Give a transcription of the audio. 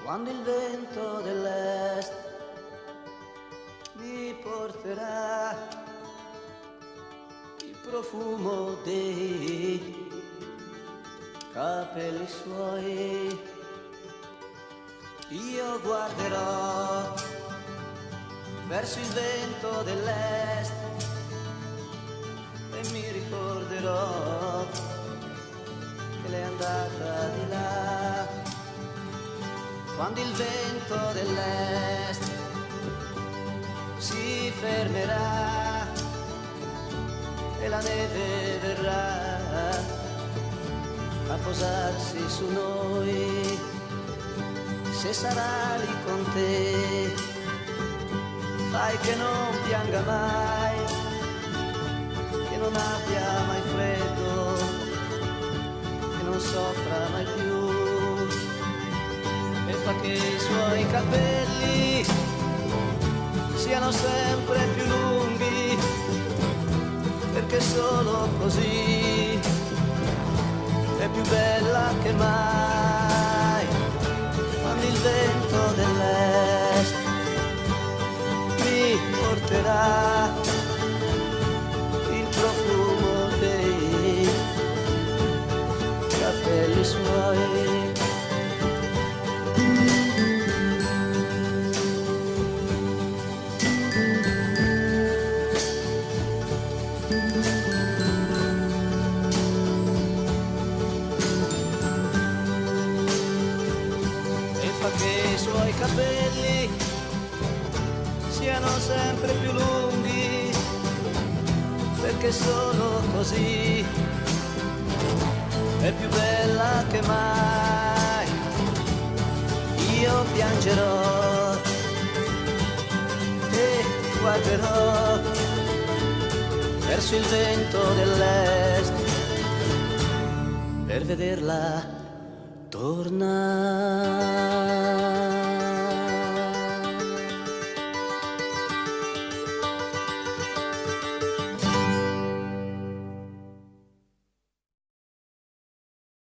quando il vento dell'est mi porterà il profumo dei capelli suoi, io guarderò verso il vento dell'est e mi ricorderò che lei è andata di là, quando il vento dell'est si fermerà e la neve verrà a posarsi su noi. Se sarà lì con te, fai che non pianga mai, che non abbia mai freddo, che non soffra mai più, e fa che i suoi capelli siano sempre più lunghi, perché solo così è più bella che mai, quando il vento dell'est mi porterà il profumo dei capelli suoi. Che i suoi capelli siano sempre più lunghi, perché solo così è più bella che mai. Io piangerò e guarderò verso il vento dell'est per vederla tornare.